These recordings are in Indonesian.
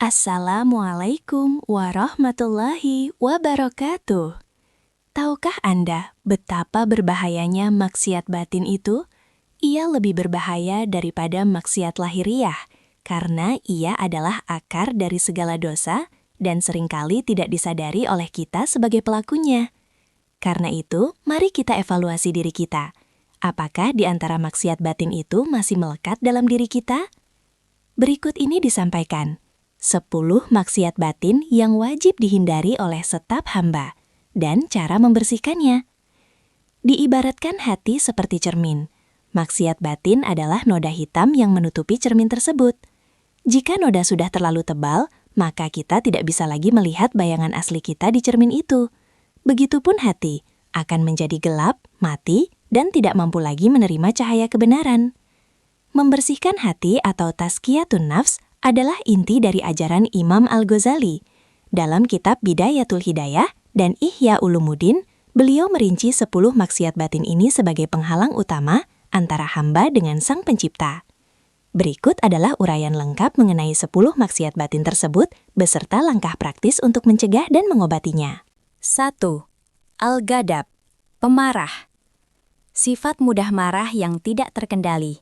Assalamualaikum warahmatullahi wabarakatuh. Tahukah Anda betapa berbahayanya maksiat batin itu? Ia lebih berbahaya daripada maksiat lahiriah, karena ia adalah akar dari segala dosa dan seringkali tidak disadari oleh kita sebagai pelakunya. Karena itu, mari kita evaluasi diri kita. Apakah di antara maksiat batin itu masih melekat dalam diri kita? Berikut ini disampaikan 10 maksiat batin yang wajib dihindari oleh setiap hamba dan cara membersihkannya. Diibaratkan hati seperti cermin. Maksiat batin adalah noda hitam yang menutupi cermin tersebut. Jika noda sudah terlalu tebal, maka kita tidak bisa lagi melihat bayangan asli kita di cermin itu. Begitupun hati akan menjadi gelap, mati, dan tidak mampu lagi menerima cahaya kebenaran. Membersihkan hati atau tazkiyatun nafs adalah inti dari ajaran Imam Al-Ghazali. Dalam kitab Bidayatul Hidayah dan Ihya Ulumuddin, beliau merinci 10 maksiat batin ini sebagai penghalang utama antara hamba dengan Sang Pencipta. Berikut adalah uraian lengkap mengenai 10 maksiat batin tersebut beserta langkah praktis untuk mencegah dan mengobatinya. 1. Al-Ghadab, pemarah. Sifat mudah marah yang tidak terkendali.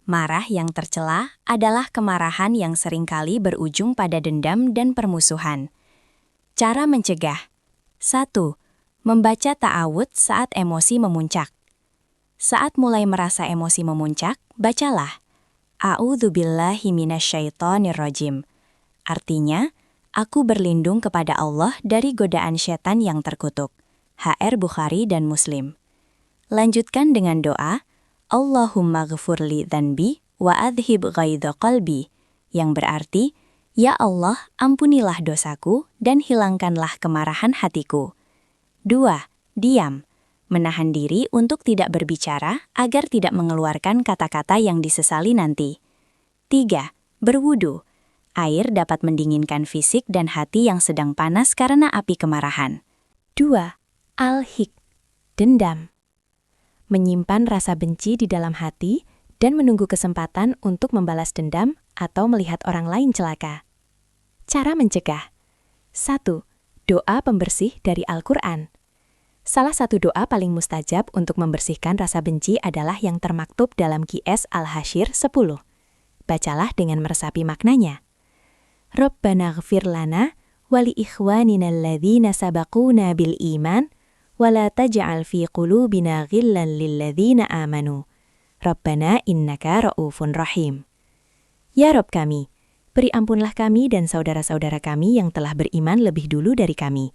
Marah yang tercela adalah kemarahan yang seringkali berujung pada dendam dan permusuhan. Cara mencegah. 1. Membaca ta'awudz saat emosi memuncak. Saat mulai merasa emosi memuncak, bacalah A'udzubillahi minasyaitonirrajim. Artinya, aku berlindung kepada Allah dari godaan setan yang terkutuk. HR Bukhari dan Muslim. Lanjutkan dengan doa, Allahumma ghfurli dzanbi wa adhib ghaidha qalbi, yang berarti, Ya Allah, ampunilah dosaku dan hilangkanlah kemarahan hatiku. 2. Diam. Menahan diri untuk tidak berbicara agar tidak mengeluarkan kata-kata yang disesali nanti. 3. Berwudu. Air dapat mendinginkan fisik dan hati yang sedang panas karena api kemarahan. 2. Al-hik, dendam. Menyimpan rasa benci di dalam hati dan menunggu kesempatan untuk membalas dendam atau melihat orang lain celaka. Cara mencegah. 1. Doa pembersih dari Al-Quran. Salah satu doa paling mustajab untuk membersihkan rasa benci adalah yang termaktub dalam Qiyas Al-Hasyr 10. Bacalah dengan meresapi maknanya. Rabbana ghfir lana wa li ikhwanina alladzina sabaquna bil iman wa la taj'al fi qulubina ghillan lil ladzina amanu. Rabbana innaka ra'ufun rahim. Ya Rabb kami, beri ampunlah kami dan saudara-saudara kami yang telah beriman lebih dulu dari kami.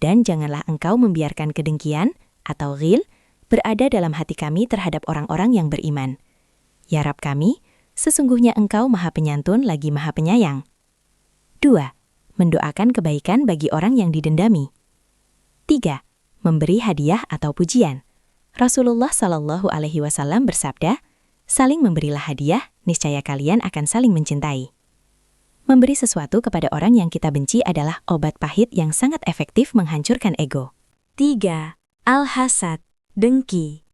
Dan janganlah engkau membiarkan kedengkian atau ghil berada dalam hati kami terhadap orang-orang yang beriman. Ya Rabb kami, sesungguhnya engkau maha penyantun lagi maha penyayang. 2. Mendoakan kebaikan bagi orang yang didendami. 3. Memberi hadiah atau pujian. Rasulullah Shallallahu Alaihi Wasallam bersabda, saling memberilah hadiah, niscaya kalian akan saling mencintai. Memberi sesuatu kepada orang yang kita benci adalah obat pahit yang sangat efektif menghancurkan ego. 3. Al-hasad, dengki.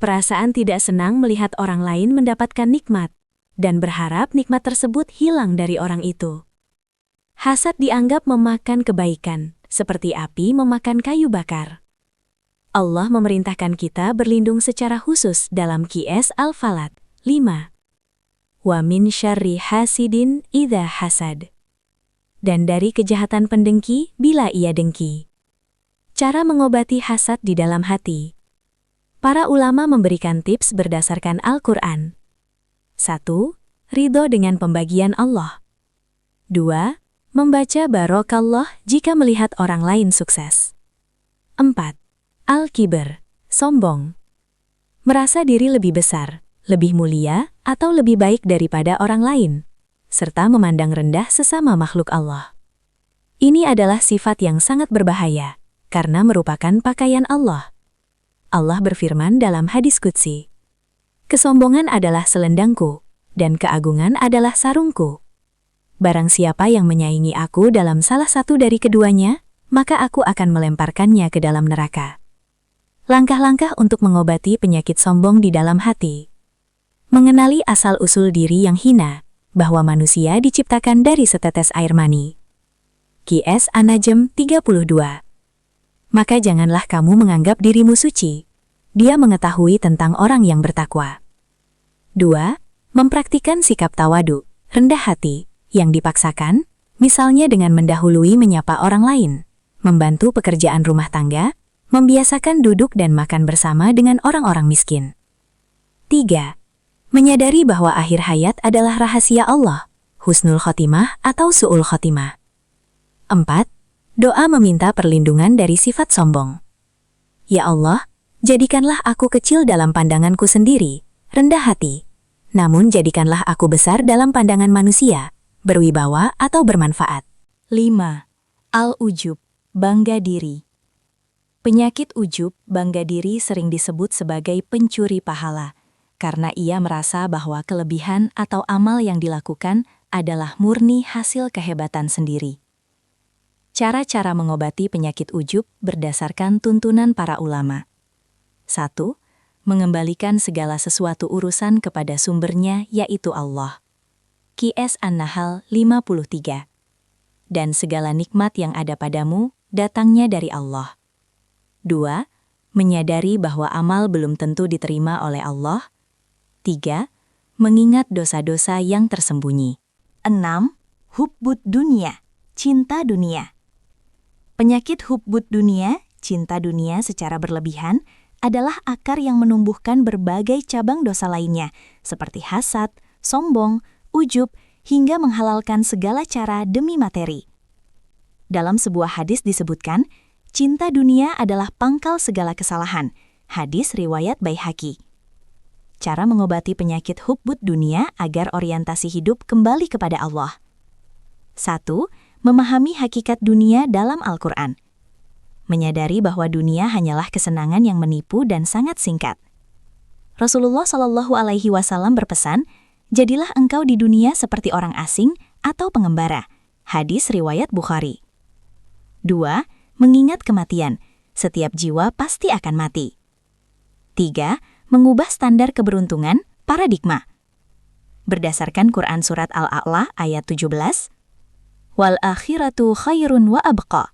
Perasaan tidak senang melihat orang lain mendapatkan nikmat, dan berharap nikmat tersebut hilang dari orang itu. Hasad dianggap memakan kebaikan, seperti api memakan kayu bakar. Allah memerintahkan kita berlindung secara khusus dalam Qiyas Al-Falaq 5. Wa min syarri hasidin idza hasad. Dan dari kejahatan pendengki bila ia dengki. Cara mengobati hasad di dalam hati. Para ulama memberikan tips berdasarkan Al-Quran. 1. Ridho dengan pembagian Allah. 2. Membaca barokallah jika melihat orang lain sukses. 4. Al-kibar, sombong. Merasa diri lebih besar, lebih mulia, atau lebih baik daripada orang lain, serta memandang rendah sesama makhluk Allah. Ini adalah sifat yang sangat berbahaya, karena merupakan pakaian Allah. Allah berfirman dalam hadis qudsi, kesombongan adalah selendangku, dan keagungan adalah sarungku. Barang siapa yang menyaingi aku dalam salah satu dari keduanya, maka aku akan melemparkannya ke dalam neraka. Langkah-langkah untuk mengobati penyakit sombong di dalam hati. Mengenali asal-usul diri yang hina. bahwa manusia diciptakan dari setetes air mani. Qs An-Najm 32. Maka janganlah kamu menganggap dirimu suci. Dia mengetahui tentang orang yang bertakwa. 2. Mempraktikkan sikap tawadu, rendah hati, yang dipaksakan, misalnya dengan mendahului menyapa orang lain, membantu pekerjaan rumah tangga, membiasakan duduk dan makan bersama dengan orang-orang miskin. 3. Menyadari bahwa akhir hayat adalah rahasia Allah, husnul khotimah atau su'ul khotimah. 4. Doa meminta perlindungan dari sifat sombong. Ya Allah, jadikanlah aku kecil dalam pandanganku sendiri, rendah hati. Namun jadikanlah aku besar dalam pandangan manusia, berwibawa atau bermanfaat. 5. Al-ujub, bangga diri. Penyakit ujub, bangga diri sering disebut sebagai pencuri pahala, karena ia merasa bahwa kelebihan atau amal yang dilakukan adalah murni hasil kehebatan sendiri. Cara-cara mengobati penyakit ujub berdasarkan tuntunan para ulama. 1. Mengembalikan segala sesuatu urusan kepada sumbernya, yaitu Allah. Qs An-Nahl 53. Dan segala nikmat yang ada padamu, datangnya dari Allah. 2. Menyadari bahwa amal belum tentu diterima oleh Allah. 3. Mengingat dosa-dosa yang tersembunyi. 6. Hubbud dunia, cinta dunia. Penyakit hubbud dunia, cinta dunia secara berlebihan, adalah akar yang menumbuhkan berbagai cabang dosa lainnya, seperti hasad, sombong, ujub, hingga menghalalkan segala cara demi materi. Dalam sebuah hadis disebutkan, cinta dunia adalah pangkal segala kesalahan. Hadis riwayat Baihaqi. Cara mengobati penyakit hubbud dunia agar orientasi hidup kembali kepada Allah. 1. Memahami hakikat dunia dalam Al-Quran. Menyadari bahwa dunia hanyalah kesenangan yang menipu dan sangat singkat. Rasulullah SAW berpesan, jadilah engkau di dunia seperti orang asing atau pengembara. Hadis riwayat Bukhari. 2. Mengingat kematian. Setiap jiwa pasti akan mati. 3. Mengubah standar keberuntungan, paradigma. Berdasarkan Quran Surat Al-A'la ayat 17, Wal akhiratu khairun wa abqa.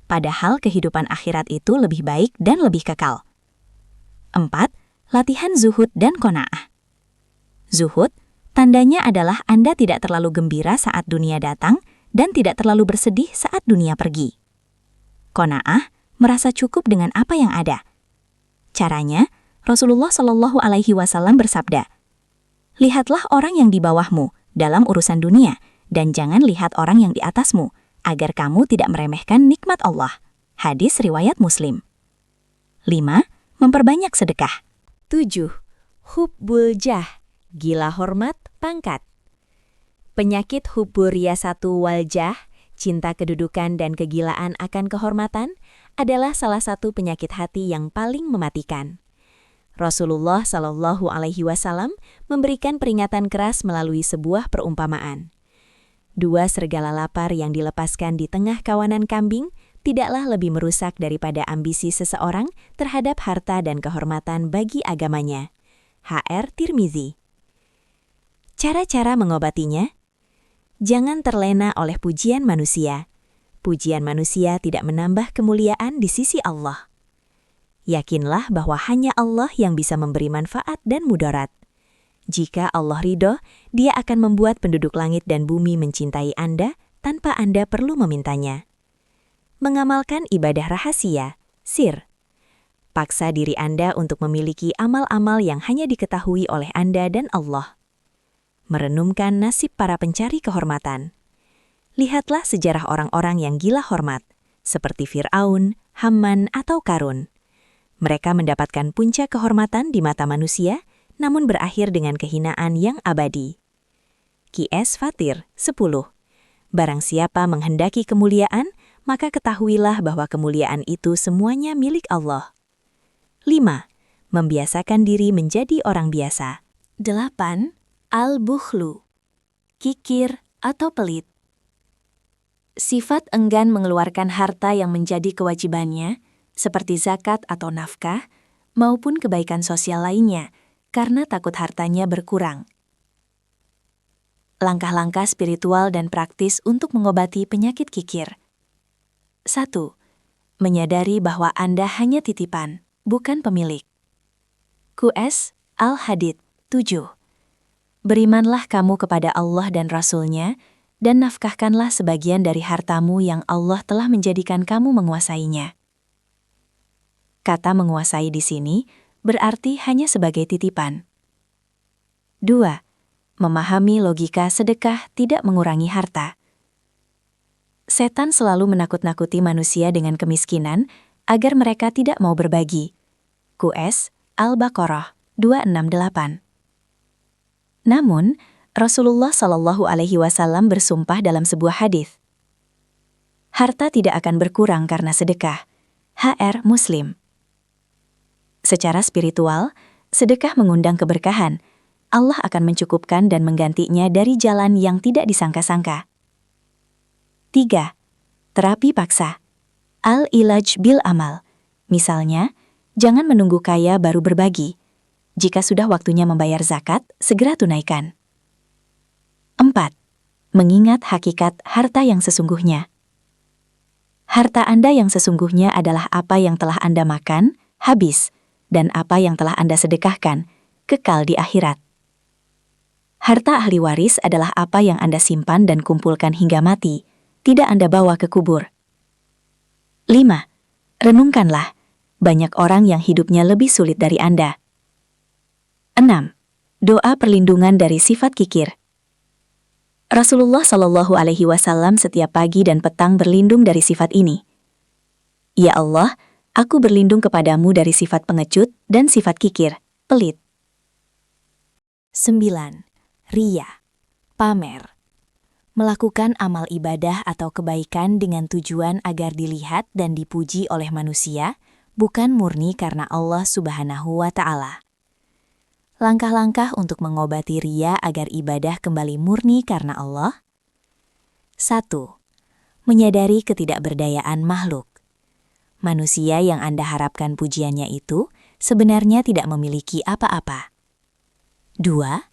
Padahal kehidupan akhirat itu lebih baik dan lebih kekal. 4. Latihan zuhud dan qanaah. Zuhud, tandanya adalah Anda tidak terlalu gembira saat dunia datang dan tidak terlalu bersedih saat dunia pergi. Qanaah, merasa cukup dengan apa yang ada. Caranya, Rasulullah SAW bersabda, lihatlah orang yang di bawahmu dalam urusan dunia, dan jangan lihat orang yang di atasmu, agar kamu tidak meremehkan nikmat Allah. Hadis riwayat Muslim. 5. Memperbanyak sedekah. 7. Hubbul jah, gila hormat, pangkat. Penyakit hubbur riyasatu wal jah, cinta kedudukan dan kegilaan akan kehormatan, adalah salah satu penyakit hati yang paling mematikan. Rasulullah SAW memberikan peringatan keras melalui sebuah perumpamaan. 2 serigala lapar yang dilepaskan di tengah kawanan kambing tidaklah lebih merusak daripada ambisi seseorang terhadap harta dan kehormatan bagi agamanya. HR Tirmizi. Cara-cara mengobatinya? Jangan terlena oleh pujian manusia. Pujian manusia tidak menambah kemuliaan di sisi Allah. Yakinlah bahwa hanya Allah yang bisa memberi manfaat dan mudarat. Jika Allah ridho, Dia akan membuat penduduk langit dan bumi mencintai Anda tanpa Anda perlu memintanya. Mengamalkan ibadah rahasia, sir. Paksa diri Anda untuk memiliki amal-amal yang hanya diketahui oleh Anda dan Allah. Merenungkan nasib para pencari kehormatan. Lihatlah sejarah orang-orang yang gila hormat, seperti Fir'aun, Haman, atau Qarun. Mereka mendapatkan puncak kehormatan di mata manusia, namun berakhir dengan kehinaan yang abadi. Qs Fatir 10. Barang siapa menghendaki kemuliaan, maka ketahuilah bahwa kemuliaan itu semuanya milik Allah. 5. Membiasakan diri menjadi orang biasa. 8. Al-bukhlu, kikir atau pelit. Sifat enggan mengeluarkan harta yang menjadi kewajibannya, seperti zakat atau nafkah, maupun kebaikan sosial lainnya, karena takut hartanya berkurang. Langkah-langkah spiritual dan praktis untuk mengobati penyakit kikir. 1. Menyadari bahwa Anda hanya titipan, bukan pemilik. QS Al-Hadid 7. Berimanlah kamu kepada Allah dan Rasul-Nya, dan nafkahkanlah sebagian dari hartamu yang Allah telah menjadikan kamu menguasainya. Kata menguasai di sini berarti hanya sebagai titipan. 2. Memahami logika sedekah tidak mengurangi harta. Setan selalu menakut-nakuti manusia dengan kemiskinan agar mereka tidak mau berbagi. QS Al-Baqarah 268. Namun, Rasulullah Shallallahu Alaihi Wasallam bersumpah dalam sebuah hadis, harta tidak akan berkurang karena sedekah. HR Muslim. Secara spiritual, sedekah mengundang keberkahan. Allah akan mencukupkan dan menggantinya dari jalan yang tidak disangka-sangka. 3. Terapi paksa. Al-ilaj bil amal. Misalnya, jangan menunggu kaya baru berbagi. Jika sudah waktunya membayar zakat, segera tunaikan. 4. Mengingat hakikat harta yang sesungguhnya. Harta Anda yang sesungguhnya adalah apa yang telah Anda makan, habis, dan apa yang telah Anda sedekahkan, kekal di akhirat. Harta ahli waris adalah apa yang Anda simpan dan kumpulkan hingga mati, tidak Anda bawa ke kubur. 5. Renungkanlah, banyak orang yang hidupnya lebih sulit dari Anda. 6. Doa perlindungan dari sifat kikir. Rasulullah Shallallahu Alaihi Wasallam setiap pagi dan petang berlindung dari sifat ini. Ya Allah, aku berlindung kepadamu dari sifat pengecut dan sifat kikir, pelit. 9. Riya, pamer. Melakukan amal ibadah atau kebaikan dengan tujuan agar dilihat dan dipuji oleh manusia, bukan murni karena Allah Subhanahu wa Ta'ala. Langkah-langkah untuk mengobati riya agar ibadah kembali murni karena Allah. 1. Menyadari ketidakberdayaan makhluk. Manusia yang Anda harapkan pujiannya itu sebenarnya tidak memiliki apa-apa. 2.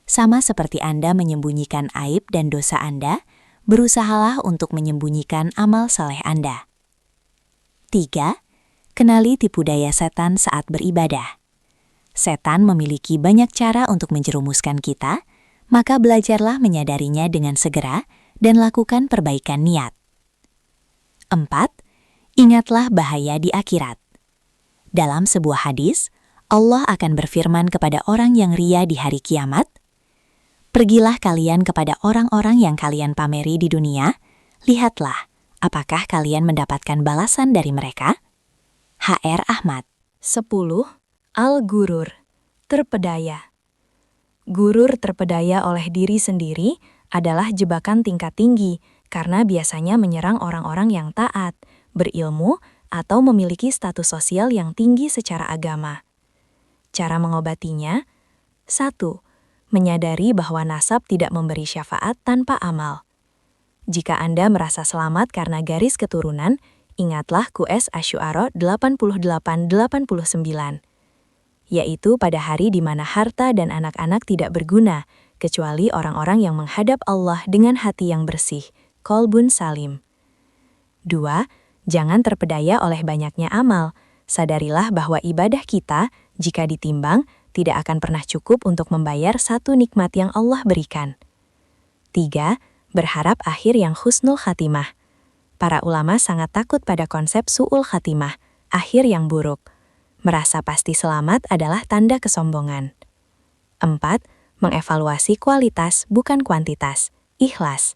Sama seperti Anda menyembunyikan aib dan dosa Anda, berusahalah untuk menyembunyikan amal saleh Anda. 3. Kenali tipu daya setan saat beribadah. Setan memiliki banyak cara untuk menjerumuskan kita, maka belajarlah menyadarinya dengan segera dan lakukan perbaikan niat. 4. Ingatlah bahaya di akhirat. Dalam sebuah hadis, Allah akan berfirman kepada orang yang ria di hari kiamat, pergilah kalian kepada orang-orang yang kalian pameri di dunia, lihatlah, apakah kalian mendapatkan balasan dari mereka? HR Ahmad. 10. Al-Gurur, terpedaya. Gurur terpedaya oleh diri sendiri adalah jebakan tingkat tinggi karena biasanya menyerang orang-orang yang taat, berilmu, atau memiliki status sosial yang tinggi secara agama. Cara mengobatinya: 1. Menyadari bahwa nasab tidak memberi syafaat tanpa amal. Jika Anda merasa selamat karena garis keturunan, ingatlah QS Asy-Syu'ara 88-89, yaitu pada hari di mana harta dan anak-anak tidak berguna, kecuali orang-orang yang menghadap Allah dengan hati yang bersih, Qalbun Salim. 2. Jangan terpedaya oleh banyaknya amal. Sadarilah bahwa ibadah kita, jika ditimbang, tidak akan pernah cukup untuk membayar satu nikmat yang Allah berikan. 3. Berharap akhir yang husnul khatimah. Para ulama sangat takut pada konsep su'ul khatimah, akhir yang buruk. Merasa pasti selamat adalah tanda kesombongan. 4. Mengevaluasi kualitas bukan kuantitas, ikhlas.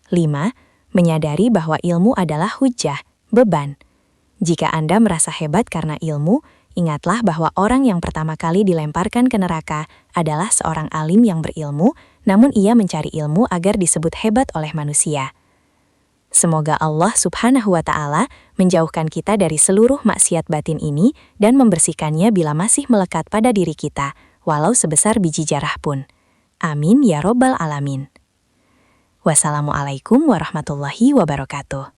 5. Menyadari bahwa ilmu adalah hujjah, beban. Jika Anda merasa hebat karena ilmu, ingatlah bahwa orang yang pertama kali dilemparkan ke neraka adalah seorang alim yang berilmu, namun ia mencari ilmu agar disebut hebat oleh manusia. Semoga Allah Subhanahu wa Ta'ala menjauhkan kita dari seluruh maksiat batin ini dan membersihkannya bila masih melekat pada diri kita, walau sebesar biji jarah pun. Amin ya Robbal Alamin. Wassalamualaikum warahmatullahi wabarakatuh.